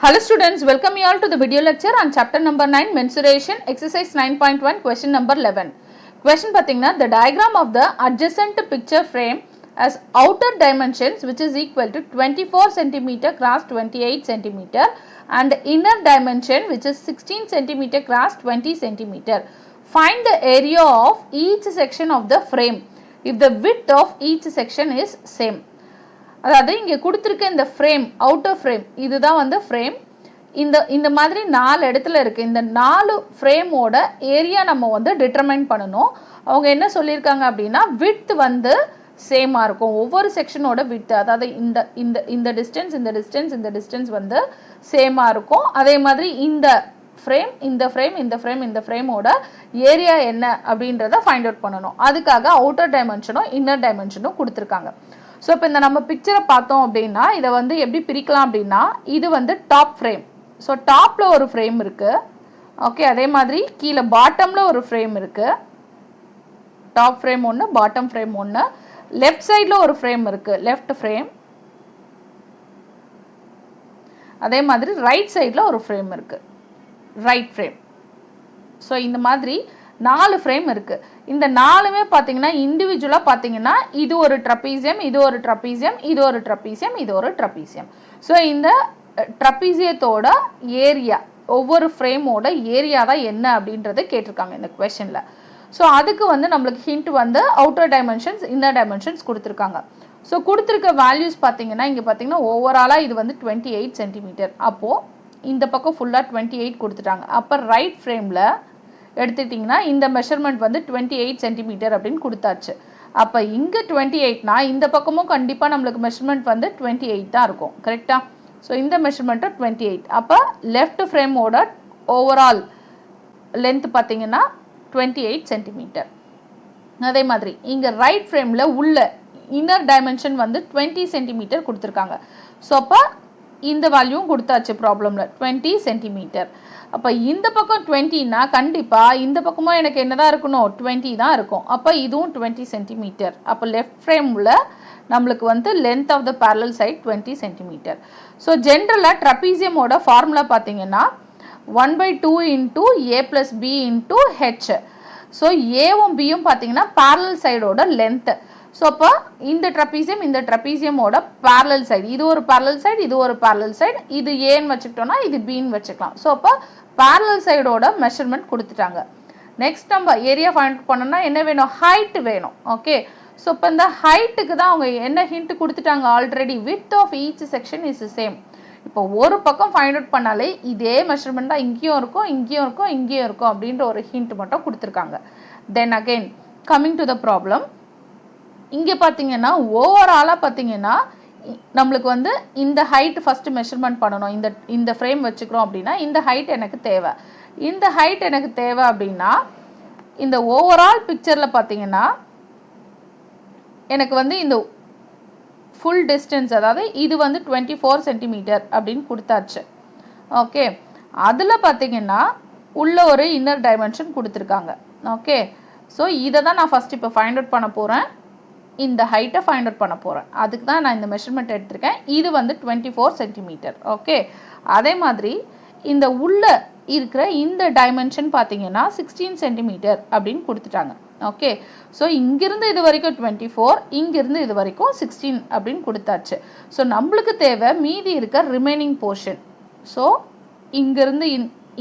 Hello students, welcome you all to the video lecture on chapter number 9 mensuration exercise 9.1 question number 11. Question pathina, the diagram of the adjacent picture frame has outer dimensions which is equal to 24 cm cross 28 cm and inner dimension which is 16 cm cross 20 cm. Find the area of each section of the frame if the width of each section is same. அதாவது இங்க கொடுத்திருக்க இந்த frame outer frame இதுதான் வந்து frame இந்த மாதிரி நாலு இடத்துல இருக்கு இந்த நாலு ஃப்ரேமோட ஏரியா நம்ம வந்து டிட்டர்மைன் பண்ணணும் அவங்க என்ன சொல்லியிருக்காங்க அப்படின்னா விட்த் வந்து சேமா இருக்கும் ஒவ்வொரு செக்ஷனோட விட்த் அதாவது இந்த இந்த இந்த டிஸ்டன்ஸ் இந்த டிஸ்டன்ஸ் இந்த டிஸ்டன்ஸ் வந்து சேமா இருக்கும் அதே மாதிரி இந்த ஃப்ரேம் இந்த ஃப்ரேம் இந்த ஃப்ரேம் இந்த ஃப்ரேமோட ஏரியா என்ன அப்படின்றத ஃபைண்ட் அவுட் பண்ணணும் அதுக்காக அவுட்டர் டைமென்ஷனும் இன்னர் டைமென்ஷனும் கொடுத்துருக்காங்க ஸோ இப்போ இந்த நம்ம பிக்சரை பார்த்தோம் அப்படின்னா இதை வந்து எப்படி பிரிக்கலாம் அப்படின்னா இது வந்து டாப் ஃப்ரேம் ஸோ டாப்ல ஒரு ஃப்ரேம் இருக்கு ஓகே அதே மாதிரி கீழே பாட்டம்ல ஒரு ஃப்ரேம் இருக்கு டாப் ஃப்ரேம் ஒன்று பாட்டம் ஃப்ரேம் ஒன்று லெஃப்ட் சைடில் ஒரு ஃப்ரேம் இருக்கு லெஃப்ட் ஃப்ரேம் அதே மாதிரி ரைட் சைடில் ஒரு ஃப்ரேம் இருக்கு ரைட் ஃப்ரேம் ஸோ இந்த மாதிரி நாலு ஃப்ரேம் இருக்கு இந்த நாலுமே பார்த்தீங்கன்னா இண்டிவிஜுவலா பார்த்தீங்கன்னா இது ஒரு ட்ரபீசியம் இது ஒரு ட்ரபீசியம் இது ஒரு ட்ரபீசியம் இது ஒரு ட்ரபீசியம் ஸோ இந்த ட்ரபீசியத்தோட ஏரியா ஒவ்வொரு ஃப்ரேமோட ஏரியா தான் என்ன அப்படின்றத கேட்டிருக்காங்க இந்த கொஸ்டின்ல ஸோ அதுக்கு வந்து நம்மளுக்கு ஹிண்ட் வந்து அவுட்டர் டைமென்ஷன்ஸ் இன்னர் டைமென்ஷன்ஸ் கொடுத்துருக்காங்க ஸோ கொடுத்துருக்க வேல்யூஸ் பார்த்தீங்கன்னா இங்கே பார்த்தீங்கன்னா ஓவராலாக இது வந்து 28 சென்டிமீட்டர் அப்போ இந்த பக்கம் ஃபுல்லாக 28 கொடுத்துட்டாங்க அப்போ ரைட் ஃப்ரேமில் எடுத்துட்டிங்கன்னா இந்த மெஷர்மெண்ட் வந்து 28 சென்டிமீட்டர் அப்படின்னு கொடுத்தாச்சு அப்போ இங்கே 28னா இந்த பக்கமும் கண்டிப்பாக நம்மளுக்கு மெஷர்மெண்ட் வந்து 28 தான் இருக்கும் கரெக்டா ஸோ இந்த மெஷர்மெண்ட்டு 28 அப்போ லெஃப்ட் ஃப்ரேமோட ஓவரால் லென்த் பார்த்தீங்கன்னா 28 சென்டிமீட்டர் அதே மாதிரி இங்கே ரைட் ஃப்ரேமில் உள்ள இன்னர் டைமென்ஷன் வந்து 20 சென்டிமீட்டர் கொடுத்துருக்காங்க ஸோ அப்போ இந்த வேல்யூவும் கொடுத்தாச்சு ப்ராப்ளம்ல 20 சென்டிமீட்டர் அப்போ இந்த பக்கம் 20னா கண்டிப்பா இந்த பக்கமும் எனக்கு என்னதான் இருக்கணும் 20 தான் இருக்கும் அப்போ இதுவும் 20 சென்டிமீட்டர் அப்போ லெஃப்ட் ஃப்ரேம்ல நம்மளுக்கு வந்து length of the parallel side 20 centimetre so ஜென்ரலா ட்ரபீசியமோட ஃபார்முலா பார்த்தீங்கன்னா 1/2 into A plus B into H so ஏவும் பியும் பார்த்தீங்கன்னா parallel சைடோட லென்த் ஸோ அப்போ இந்த ட்ரபீசியமோட parallel சைடு இது ஒரு parallel சைடு இது ஒரு parallel சைடு இது ஏன்னு வச்சுக்கிட்டோம்னா இது பின்னு வச்சுக்கலாம் ஸோ அப்போ parallel சைடோட மெஷர்மெண்ட் கொடுத்துட்டாங்க நெக்ஸ்ட் நம்ம ஏரியா ஃபைண்ட் பண்ணோம்னா என்ன வேணும் ஹைட் வேணும் ஓகே ஸோ இப்போ இந்த ஹைட்டுக்கு தான் அவங்க என்ன ஹிண்ட் கொடுத்துட்டாங்க already width of each section is same இப்போ ஒரு பக்கம் ஃபைண்ட் அவுட் பண்ணாலே இதே மெஷர்மெண்ட் தான் இங்கேயும் இருக்கும் இங்கேயும் இருக்கும் இங்கேயும் இருக்கும் அப்படின்ற ஒரு ஹிண்ட் மட்டும் கொடுத்துருக்காங்க then again coming to the problem இங்கே பார்த்தீங்கன்னா ஓவராலாக பார்த்தீங்கன்னா நம்மளுக்கு வந்து இந்த ஹைட் ஃபர்ஸ்ட் மெஷர்மெண்ட் பண்ணணும் இந்த ஃப்ரேம் வச்சுக்கிறோம் அப்படின்னா இந்த ஹைட் எனக்கு தேவை இந்த ஹைட் எனக்கு தேவை அப்படின்னா இந்த ஓவரால் பிக்சரில் பார்த்தீங்கன்னா எனக்கு வந்து இந்த ஃபுல் டிஸ்டன்ஸ் அதாவது இது வந்து 24 சென்டிமீட்டர் அப்படின்னு கொடுத்தாச்சு ஓகே அதில் பார்த்தீங்கன்னா உள்ள ஒரு இன்னர் டைமென்ஷன் கொடுத்துருக்காங்க ஓகே ஸோ இதை தான் நான் ஃபர்ஸ்ட் இப்போ ஃபைண்ட் அவுட் பண்ண போகிறேன் இந்த ஹைட்டை ஃபைண்ட் அவுட் பண்ண போகிறேன் அதுக்கு தான் நான் இந்த மெஷர்மெண்ட் எடுத்திருக்கேன் இது வந்து 24 சென்டிமீட்டர் ஓகே அதே மாதிரி இந்த உள்ள இருக்கிற இந்த டைமென்ஷன் பார்த்தீங்கன்னா 16 சென்டிமீட்டர் அப்படின்னு கொடுத்துட்டாங்க ஓகே ஸோ இங்கிருந்து இது வரைக்கும் 24 இங்கிருந்து இது வரைக்கும் 16 அப்படின்னு கொடுத்தாச்சு ஸோ நம்மளுக்கு தேவை மீதி இருக்க ரிமைனிங் போர்ஷன் ஸோ இங்கிருந்து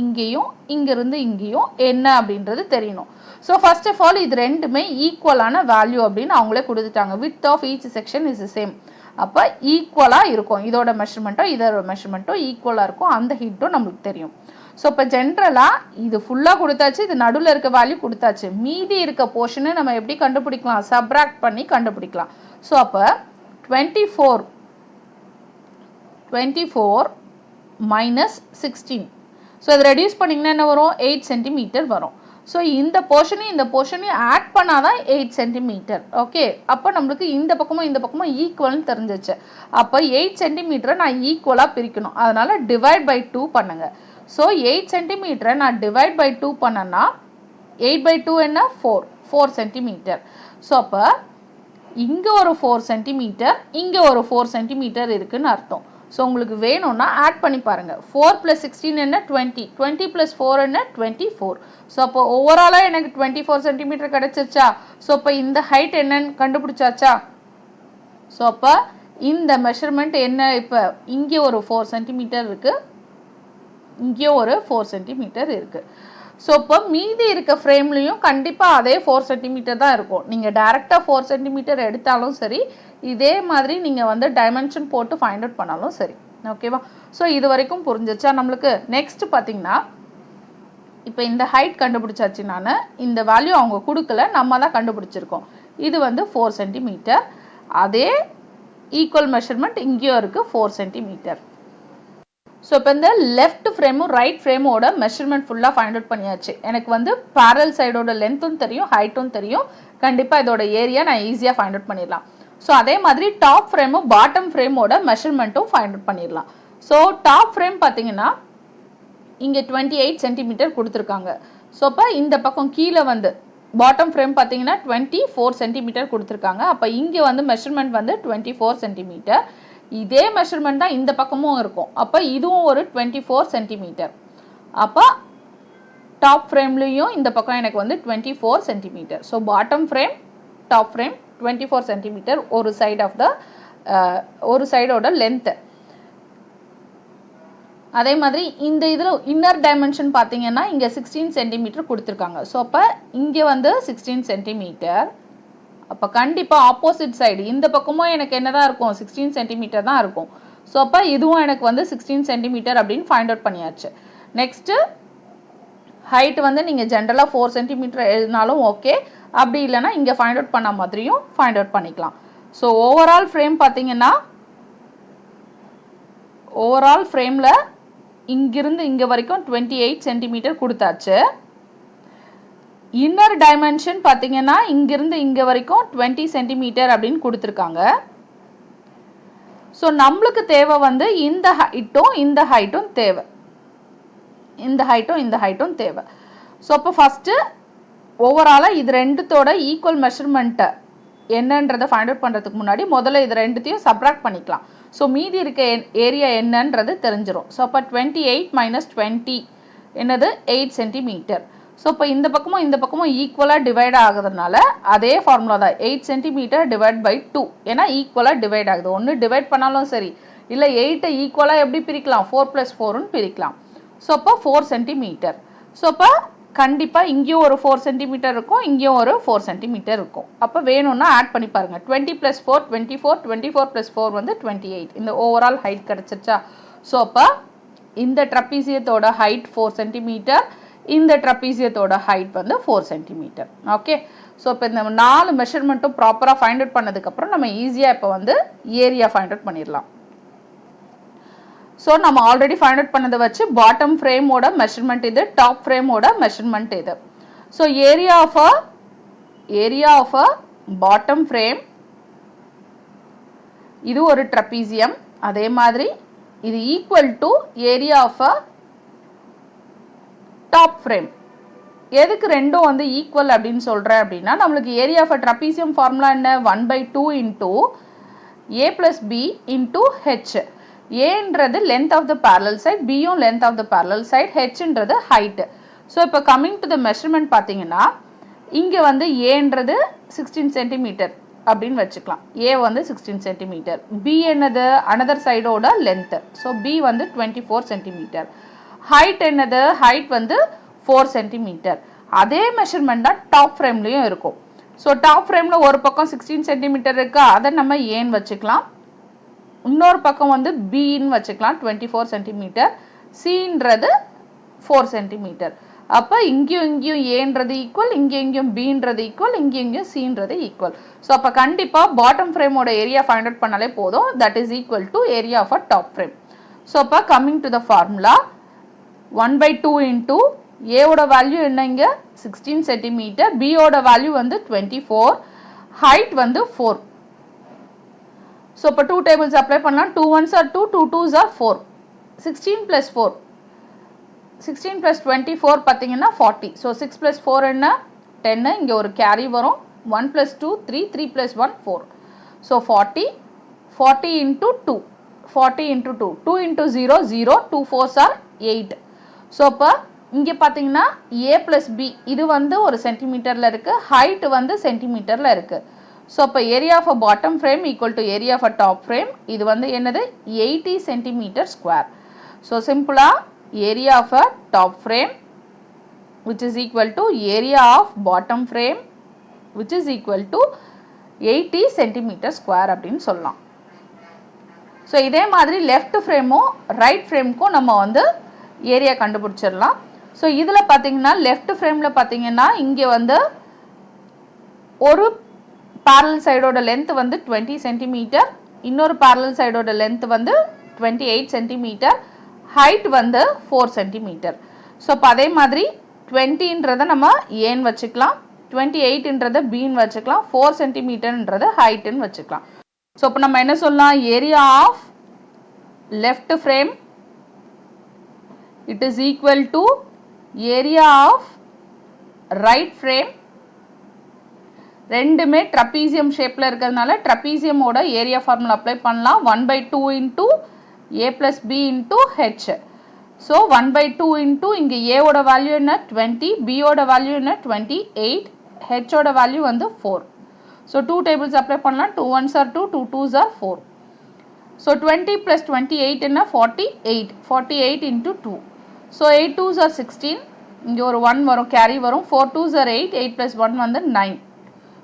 இங்கேயும் இங்கிருந்து இங்கேயும் என்ன அப்படின்றது தெரியணும் ஸோ ஃபர்ஸ்ட் ஆஃப் ஆல் இது ரெண்டுமே ஈக்குவலான வேல்யூ அப்படின்னு அவங்களே கொடுத்துட்டாங்க width of each section is same அப்போ ஈக்குவலாக இருக்கும் இதோட மெஷர்மெண்ட்டும் இதோட மெஷர்மெண்ட்டும் ஈக்குவலாக இருக்கும் அந்த ஹிட்டும் நம்மளுக்கு தெரியும் ஸோ இப்போ ஜென்ரலாக இது ஃபுல்லாக கொடுத்தாச்சு இது நடுவில் இருக்க வேல்யூ கொடுத்தாச்சு மீதி இருக்க போர்ஷனை நம்ம எப்படி கண்டுபிடிக்கலாம் சப்ராக்ட் பண்ணி கண்டுபிடிக்கலாம் ஸோ அப்போ 24 மைனஸ் 16 ஸோ இதை ரெடியூஸ் பண்ணிங்கன்னா என்ன வரும் 8 சென்டிமீட்டர் வரும் ஸோ இந்த போர்ஷனையும் ஆட் பண்ணாதான் 8 சென்டிமீட்டர் ஓகே அப்போ நம்மளுக்கு இந்த பக்கமும் ஈக்குவல்னு தெரிஞ்சிச்சு அப்போ 8 சென்டிமீட்டரை நான் ஈக்குவலாக பிரிக்கணும் அதனால டிவைட் பை 2 பண்ணுங்க ஸோ 8 சென்டிமீட்டரை நான் டிவைட் பை 2 பண்ணேன்னா 8/2 என்ன 4 சென்டிமீட்டர் ஸோ அப்போ இங்கே ஒரு 4 சென்டிமீட்டர் இங்கே ஒரு 4 சென்டிமீட்டர் இருக்குன்னு அர்த்தம் ஸோ உங்களுக்கு வேணும்னா ஆட் பண்ணி பாருங்க. 4 + 16 என்ன 20, 20 + 4 என்ன 24. ஸோ அப்போ ஓவராலாக எனக்கு 24 சென்டிமீட்டர் கிடைச்சிருச்சா? ஸோ அப்போ இந்த ஹைட் என்னன்னு கண்டுபிடிச்சாச்சா? ஸோ அப்போ இந்த மெஷர்மெண்ட் என்ன? இப்போ இங்கே ஒரு 4 சென்டிமீட்டர் இருக்கு, இங்கே ஒரு 4 சென்டிமீட்டர் இருக்கு. ஸோ இப்போ மீதி இருக்க ஃப்ரேம்லையும் கண்டிப்பாக அதே 4 சென்டிமீட்டர் தான் இருக்கும். நீங்கள் டைரெக்டாக 4 சென்டிமீட்டர் எடுத்தாலும் சரி, இதே மாதிரி நீங்கள் வந்து டைமென்ஷன் போட்டு ஃபைண்ட் அவுட் பண்ணாலும் சரி. ஓகேவா? ஸோ இது வரைக்கும் புரிஞ்சிச்சா நம்மளுக்கு? நெக்ஸ்ட் பார்த்தீங்கன்னா, இப்போ இந்த ஹைட் கண்டுபிடிச்சாச்சு. நான் இந்த வேல்யூ அவங்க கொடுக்கல, நம்ம தான் கண்டுபிடிச்சிருக்கோம். இது வந்து 4 சென்டிமீட்டர். அதே ஈக்குவல் மெஷர்மெண்ட் இங்கேயும் இருக்குது 4 சென்டிமீட்டர். ஸோ இப்போ இந்த லெஃப்ட் ஃப்ரேமும் ரைட் ஃப்ரேமோட மெஷர்மெண்ட் ஃபுல்லாக ஃபைண்ட் அவுட் பண்ணியாச்சு. எனக்கு வந்து பேரல் சைடோட லென்த்தும் தெரியும், ஹைட்டும் தெரியும். கண்டிப்பாக இதோட ஏரியா நான் ஈஸியாக ஃபைண்ட் அவுட் பண்ணிடலாம். ஸோ அதே மாதிரி டாப் ஃப்ரேமும் பாட்டம் ஃப்ரேமோட மெஷர்மெண்ட்டும் ஃபைண்ட் அவுட் பண்ணிடலாம். ஸோ டாப் ஃப்ரேம் பார்த்தீங்கன்னா இங்கே 28 சென்டிமீட்டர் கொடுத்துருக்காங்க. ஸோ அப்போ இந்த பக்கம் கீழே வந்து பாட்டம் ஃப்ரேம் பார்த்தீங்கன்னா 24 சென்டிமீட்டர் கொடுத்துருக்காங்க. அப்போ இங்கே வந்து மெஷர்மெண்ட் வந்து 24 சென்டிமீட்டர். இதே மெஷர்மெண்ட் தான் இந்த பக்கமும் இருக்கும். அப்போ இதுவும் ஒரு 24 சென்டிமீட்டர். அப்போ டாப் ஃப்ரேம்லையும் இந்த பக்கம் எனக்கு வந்து 24 centimetre. So bottom frame, top frame 24 centimetre ஒரு சைடு ஆஃப் த ஒரு சைடோட லென்த். அதே மாதிரி இந்த இதில் இன்னர் டைமென்ஷன் பார்த்தீங்கன்னா இங்கே 16 சென்டிமீட்டர் கொடுத்துருக்காங்க. ஸோ அப்போ இங்கே வந்து 16 சென்டிமீட்டர். அப்போ கண்டிப்பாக ஆப்போசிட் சைடு இந்த பக்கமும் எனக்கு என்னதான் இருக்கும் 16 சென்டிமீட்டர் தான் இருக்கும். ஸோ அப்போ இதுவும் எனக்கு வந்து 16 சென்டிமீட்டர் அப்படின்னு ஃபைண்ட் அவுட் பண்ணியாச்சு. நெக்ஸ்ட்டு ஹைட் வந்து நீங்கள் ஜென்ரலாக 4 சென்டிமீட்டர் எழுதினாலும் ஓகே, அப்படி இல்லைன்னா இங்கே ஃபைண்ட் அவுட் பண்ண மாதிரியும் ஃபைண்ட் அவுட் பண்ணிக்கலாம். ஸோ ஓவரால் ஃப்ரேம் பார்த்தீங்கன்னா ஓவரால் ஃப்ரேமில் இங்கிருந்து இங்கே வரைக்கும் 28 சென்டிமீட்டர் கொடுத்தாச்சு. இன்னர் டைமென்ஷன் பார்த்தீங்கன்னா இங்கிருந்து இங்கே வரைக்கும் 20 சென்டிமீட்டர் அப்படின்னு கொடுத்துருக்காங்க. ஸோ நம்மளுக்கு தேவை வந்து இந்த ஹைட்டும் இந்த ஹைட்டும் தேவை, இந்த ஹைட்டும் இந்த ஹைட்டும் தேவை. ஸோ அப்போ ஃபஸ்ட்டு ஓவராலாக இது ரெண்டுத்தோட ஈக்குவல் மெஷர்மெண்ட்டை என்னன்றதை ஃபைண்ட் அவுட் பண்ணுறதுக்கு முன்னாடி முதல்ல இது ரெண்டுத்தையும் சப்ராக்ட் பண்ணிக்கலாம். ஸோ மீதி இருக்க ஏரியா என்னன்றது தெரிஞ்சிடும். ஸோ அப்போ 28 - 20 என்னது 8 சென்டிமீட்டர். ஸோ இப்போ இந்த பக்கமும் இந்த பக்கமும் ஈக்குவலாக டிவைட் ஆகுதுனால அதே ஃபார்முலா தான் 8 சென்டிமீட்டர் டிவைட் பை 2. ஏன்னா ஈக்குவலாக டிவைட் ஆகுது. ஒன்று டிவைட் பண்ணாலும் சரி, இல்லை 8 ஈக்குவலாக எப்படி பிரிக்கலாம் 4 + 4ன்னு பிரிக்கலாம். ஸோ அப்போ 4 சென்டிமீட்டர். ஸோ அப்போ கண்டிப்பாக இங்கேயும் ஒரு 4 சென்டிமீட்டர் இருக்கும், இங்கேயும் ஒரு 4 சென்டிமீட்டர் இருக்கும். அப்போ வேணும்னா ஆட் பண்ணி பாருங்கள். 20 + 4 24, 24 + 4 வந்து 28. இந்த ஓவரால் ஹைட் கிடச்சிருச்சா? ஸோ அப்போ இந்த ட்ரப்பீசியத்தோட ஹைட் 4 சென்டிமீட்டர், இந்த ட்ரப்பீசியத்தோட ஹைட் வந்து 4 சென்டிமீட்டர். ஓகே. ஸோ இப்போ இந்த 4 மெஷர்மெண்ட்டும் ப்ராப்பராக ஃபைண்ட் அவுட் பண்ணதுக்கப்புறம் நம்ம ஈஸியாக இப்போ வந்து ஏரியா ஃபைண்ட் அவுட் பண்ணிடலாம். ஸோ நம்ம ஆல்ரெடி ஃபைண்ட் அவுட் பண்ணதை வச்சு பாட்டம் ஃப்ரேமோட மெஷர்மெண்ட் இது, டாப் ஃப்ரேமோட மெஷர்மெண்ட் இது. So area of a bottom frame இது ஒரு ட்ரப்பீசியம். அதே மாதிரி இது equal to area of a top frame. எதுக்கு ரெண்டும் வந்து ஈக்குவல் அப்படின்னு சொல்கிறேன் அப்படின்னா, நம்மளுக்கு area of a trapezium formula என்ன? 1/2 into a + b into H. ஏன்றது length of the parallel side, பியும் length of the parallel side, ஹெச்ன்றது ஹைட். ஸோ இப்போ கம்மிங் டு த மெஷர்மெண்ட் பார்த்தீங்கன்னா இங்கே வந்து ஏன்றது 16 சென்டிமீட்டர் அப்படின்னு வச்சுக்கலாம். ஏ வந்து 16 சென்டிமீட்டர். பி என்னது? அனதர் சைடோட லென்த். ஸோ பி வந்து 24 சென்டிமீட்டர். ஹைட் என்னது? ஹைட் வந்து 4 சென்டிமீட்டர். அதே மெஷர்மெண்ட் தான் டாப் ஃப்ரேம்லையும் இருக்கும். ஸோ டாப் ஃப்ரேமில் ஒரு பக்கம் 16 சென்டிமீட்டர் இருக்கா, அதை நம்ம ஏன்னு வச்சுக்கலாம். இன்னொரு பக்கம் வந்து பின்னு வச்சுக்கலாம் 24 சென்டிமீட்டர். சின்றது 4 சென்டிமீட்டர். அப்போ இங்கேயும் இங்கேயும் ஏன்றது ஈக்குவல், இங்கேயும் பின்றது ஈக்குவல், இங்கேயும் சின்றது ஈக்குவல். ஸோ அப்போ கண்டிப்பாக பாட்டம் ஃப்ரேமோட ஏரியா ஃபைண்ட் அவுட் பண்ணாலே போதும். That is equal to area of a top frame. So அப்போ coming to the formula 1/2 into ஏவோட வேல்யூ என்ன? இங்கே 16 சென்டிமீட்டர். பியோட வேல்யூ வந்து 24, ஹைட் வந்து 4. ஸோ இப்போ 2 டேபிள்ஸ் அப்ளை பண்ணலாம். 2 1s are 2, 2 2s are 4. 16 + 4, 16 + 24 பார்த்தீங்கன்னா 40. ஸோ 6 + 4 என்ன? 10. இங்கே ஒரு கேரி வரும். 1 + 2 3, 3 + 1 4. So 40 into 2, 40 into 2. 2 into 0, 0. 2 4s are 8. So, இப்போ இங்கே பார்த்தீங்கன்னா A plus B இது வந்து ஒரு சென்டிமீட்டரில் இருக்குது, ஹைட் வந்து சென்டிமீட்டரில் இருக்குது. ஸோ இப்போ area of a bottom frame equal to area of a top frame, இது வந்து என்னது 80 சென்டிமீட்டர் ஸ்கொயர். ஸோ சிம்பிளாக area of a top frame which is equal to area of bottom frame which is equal to 80 centimeter square அப்படின்னு சொல்லலாம். So இதே மாதிரி left ஃப்ரேமும் right ஃப்ரேமுக்கும் நம்ம வந்து ஏரியா கண்டுபிடிச்சிடலாம். ஸோ இதில் பார்த்தீங்கன்னா லெஃப்ட் ஃப்ரேமில் பார்த்தீங்கன்னா இங்கே வந்து ஒரு parallel சைடோட லென்த் வந்து 20 சென்டிமீட்டர், இன்னொரு parallel சைடோட லென்த் வந்து 28 சென்டிமீட்டர், ஹைட் வந்து 4 சென்டிமீட்டர். ஸோ இப்போ அதே மாதிரி 20ன்றதை நம்ம ஏன்னு வச்சுக்கலாம், 28ன்றதை பின்னு வச்சுக்கலாம், 4 சென்டிமீட்டர்ன்றது ஹைட்டுன்னு வச்சுக்கலாம். ஸோ இப்போ நம்ம என்ன சொல்லலாம், area of left frame it is equal to area of right frame. ரெண்டுமே ட்ரப்பீசியம் ஷேப்பில் இருக்கிறதுனால ட்ரப்பீசியமோட ஏரியா ஃபார்முலா அப்ளை பண்ணலாம். 1/2 into A plus B into H. So 1/2 into இங்கே ஏவோட வேல்யூ என்ன 20, பியோட வேல்யூ என்ன 28, ஹெச்சோட வேல்யூ வந்து 4. ஸோ 2 டேபிள்ஸ் அப்ளை பண்ணலாம். 2 1s are 2, 2 2s are 4. So 20 plus 28 என்ன 48, 48 into 2. ஸோ 8 2s are 16, இங்கே ஒரு 1 வரும், கேரி வரும். 4 2s are 8, 8 plus 1 வந்து 9.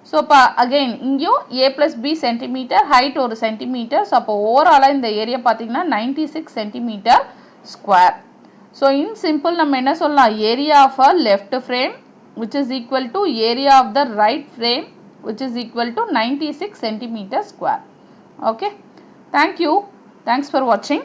ஸோ இப்போ அகெயின் இங்கேயும் A plus B centimetre, height ஒரு சென்டிமீட்டர். ஸோ அப்போ ஓவராலாக இந்த ஏரியா பார்த்தீங்கன்னா 96 centimetre square. So in simple நம்ம என்ன சொல்லலாம், area of a left frame which is equal to area of the right frame which is equal to 96 centimeter square. Okay, thank you, thanks for watching.